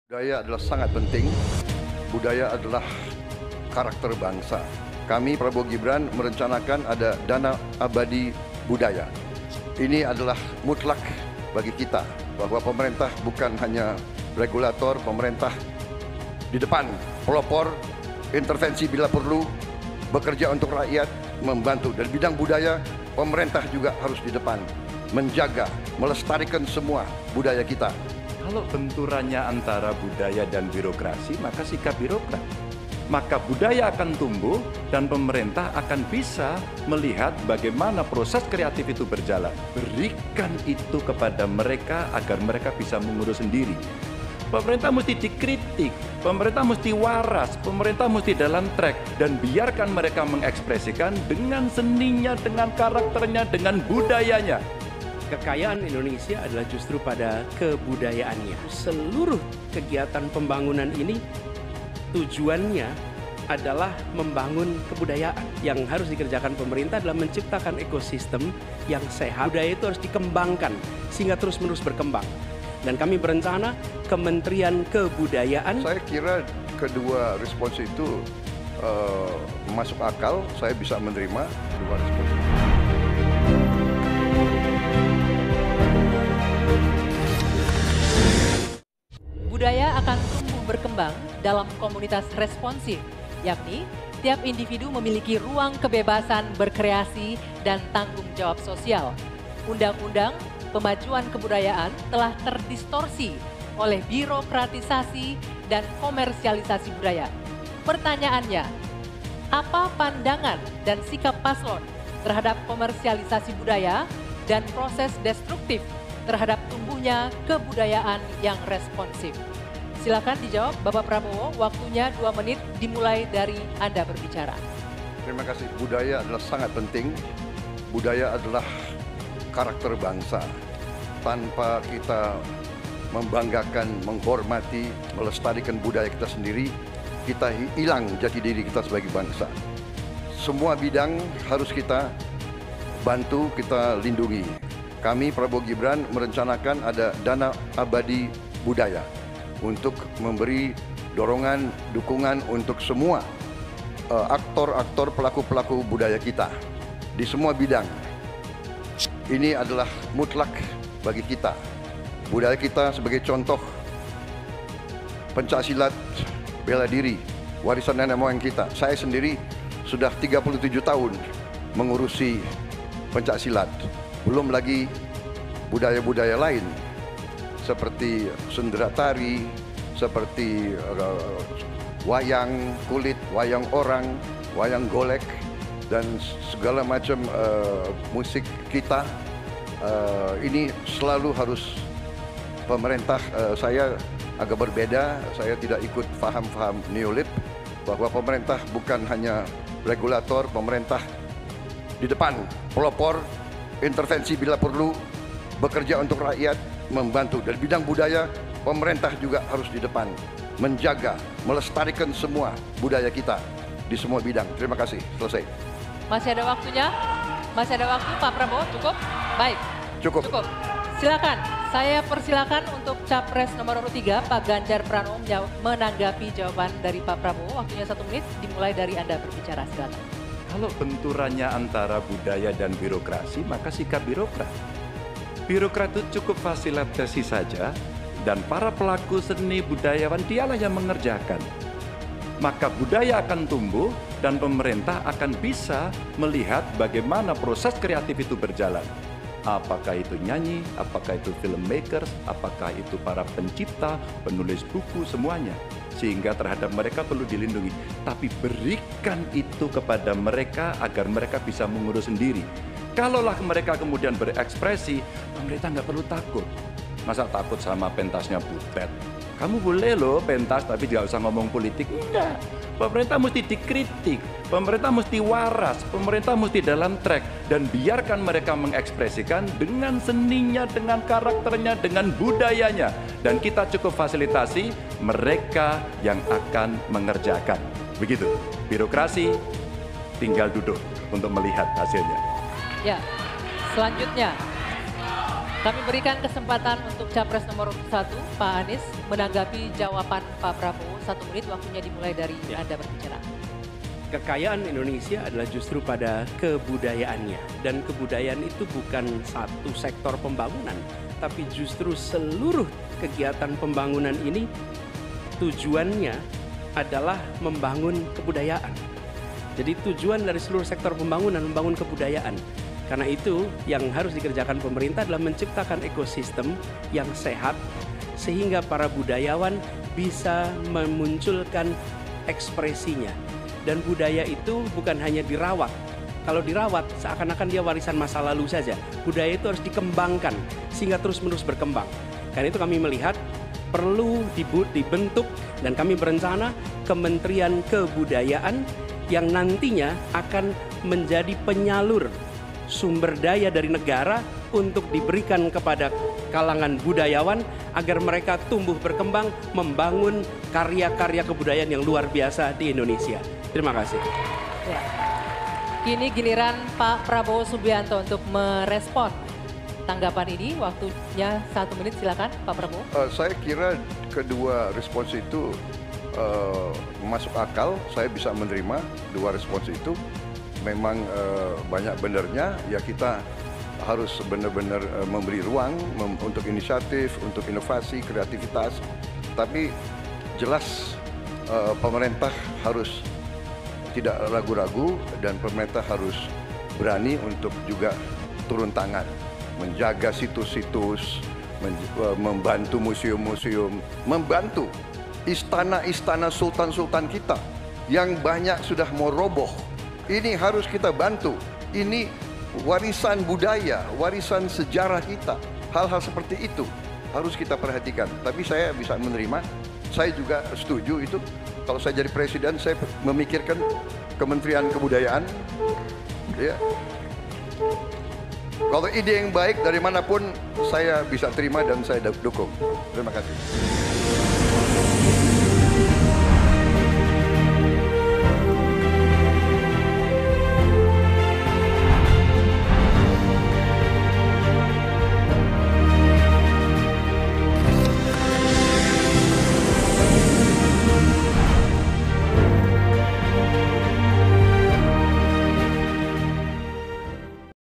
Budaya adalah sangat penting. Budaya adalah karakter bangsa. Kami Prabowo Gibran merencanakan ada dana abadi budaya. Ini adalah mutlak bagi kita bahwa pemerintah bukan hanya regulator, pemerintah di depan, pelopor, intervensi bila perlu, bekerja untuk rakyat, membantu. Dan bidang budaya, pemerintah juga harus di depan, menjaga, melestarikan semua budaya kita. Kalau benturannya antara budaya dan birokrasi, maka sikap birokrat. Maka budaya akan tumbuh dan pemerintah akan bisa melihat bagaimana proses kreatif itu berjalan. Berikan itu kepada mereka agar mereka bisa mengurus sendiri. Pemerintah mesti dikritik, pemerintah mesti waras, pemerintah mesti dalam track. Dan biarkan mereka mengekspresikan dengan seninya, dengan karakternya, dengan budayanya. Kekayaan Indonesia adalah justru pada kebudayaannya. Seluruh kegiatan pembangunan ini tujuannya adalah membangun kebudayaan. Yang harus dikerjakan pemerintah adalah menciptakan ekosistem yang sehat. Budaya itu harus dikembangkan sehingga terus-menerus berkembang. Dan kami berencana Kementerian Kebudayaan. Saya kira kedua respons itu masuk akal, saya bisa menerima kedua respons itu. Budaya akan tumbuh berkembang dalam komunitas responsif, yakni tiap individu memiliki ruang kebebasan berkreasi dan tanggung jawab sosial. Undang-undang Pemajuan Kebudayaan telah terdistorsi oleh birokratisasi dan komersialisasi budaya. Pertanyaannya, apa pandangan dan sikap paslon terhadap komersialisasi budaya dan proses destruktif terhadap tumbuhnya kebudayaan yang responsif? Silakan dijawab Bapak Prabowo, waktunya 2 menit dimulai dari Anda berbicara. Terima kasih. Budaya adalah sangat penting. Budaya adalah karakter bangsa. Tanpa kita membanggakan, menghormati, melestarikan budaya kita sendiri, kita hilang jati diri kita sebagai bangsa. Semua bidang harus kita bantu, kita lindungi. Kami Prabowo Gibran merencanakan ada dana abadi budaya untuk memberi dorongan, dukungan untuk semua aktor-aktor, pelaku-pelaku budaya kita di semua bidang. Ini adalah mutlak bagi kita. Budaya kita sebagai contoh pencaksilat, bela diri, warisan nenek moyang kita. Saya sendiri sudah 37 tahun mengurusi pencaksilat. Belum lagi budaya-budaya lain seperti sendera tari, seperti wayang kulit, wayang orang, wayang golek, dan segala macam musik kita. Ini selalu harus pemerintah. Saya agak berbeda, saya tidak ikut faham-faham neolib bahwa pemerintah bukan hanya regulator, pemerintah di depan, pelopor, intervensi bila perlu, bekerja untuk rakyat, membantu. Dan bidang budaya, pemerintah juga harus di depan, menjaga, melestarikan semua budaya kita di semua bidang. Terima kasih. Selesai. Masih ada waktunya? Masih ada waktu Pak Prabowo? Cukup? Baik. Cukup. Silakan, saya persilakan untuk Capres nomor 3 Pak Ganjar Pranowo menanggapi jawaban dari Pak Prabowo. Waktunya 1 menit, dimulai dari Anda berbicara. Silakan. Kalau benturannya antara budaya dan birokrasi, maka sikap birokrat. Birokrat itu cukup fasilitasi saja, dan para pelaku seni budayawan dialah yang mengerjakan. Maka budaya akan tumbuh dan pemerintah akan bisa melihat bagaimana proses kreatif itu berjalan. Apakah itu nyanyi, apakah itu filmmakers, apakah itu para pencipta, penulis buku, semuanya. Sehingga terhadap mereka perlu dilindungi. Tapi berikan itu kepada mereka agar mereka bisa mengurus sendiri. Kalaulah mereka kemudian berekspresi, pemerintah nggak perlu takut. Masa takut sama pentasnya Butet? Kamu boleh loh pentas tapi tidak usah ngomong politik. Enggak. Pemerintah mesti dikritik, pemerintah mesti waras, pemerintah mesti dalam track. Dan biarkan mereka mengekspresikan dengan seninya, dengan karakternya, dengan budayanya. Dan kita cukup fasilitasi mereka yang akan mengerjakan. Begitu, birokrasi tinggal duduk untuk melihat hasilnya. Ya, selanjutnya Kami berikan kesempatan untuk Capres nomor 1, Pak Anies, menanggapi jawaban Pak Prabowo. 1 menit, waktunya dimulai dari Anda berbicara. Kekayaan Indonesia adalah justru pada kebudayaannya. Dan kebudayaan itu bukan satu sektor pembangunan, tapi justru seluruh kegiatan pembangunan ini tujuannya adalah membangun kebudayaan. Jadi tujuan dari seluruh sektor pembangunan membangun kebudayaan. Karena itu yang harus dikerjakan pemerintah adalah menciptakan ekosistem yang sehat sehingga para budayawan bisa memunculkan ekspresinya. Dan budaya itu bukan hanya dirawat. Kalau dirawat seakan-akan dia warisan masa lalu saja. Budaya itu harus dikembangkan sehingga terus-menerus berkembang. Karena itu kami melihat perlu dibentuk dan kami berencana Kementerian Kebudayaan yang nantinya akan menjadi penyalur sumber daya dari negara untuk diberikan kepada kalangan budayawan agar mereka tumbuh berkembang membangun karya-karya kebudayaan yang luar biasa di Indonesia. Terima kasih. Ya. Kini giliran Pak Prabowo Subianto untuk merespon tanggapan ini. Waktunya 1 menit, silakan Pak Prabowo. Saya kira kedua respons itu masuk akal. Saya bisa menerima dua respons itu. Memang banyak benernya, ya kita harus benar-benar memberi ruang untuk inisiatif, untuk inovasi, kreativitas. Tapi jelas pemerintah harus tidak ragu-ragu dan pemerintah harus berani untuk juga turun tangan, menjaga situs-situs, membantu museum-museum, membantu istana-istana sultan-sultan kita yang banyak sudah mau roboh. Ini harus kita bantu. Ini warisan budaya, warisan sejarah kita. Hal-hal seperti itu harus kita perhatikan. Tapi saya bisa menerima, saya juga setuju itu. Kalau saya jadi presiden, saya memikirkan Kementerian Kebudayaan. Ya. Kalau ide yang baik dari manapun, saya bisa terima dan saya dukung. Terima kasih.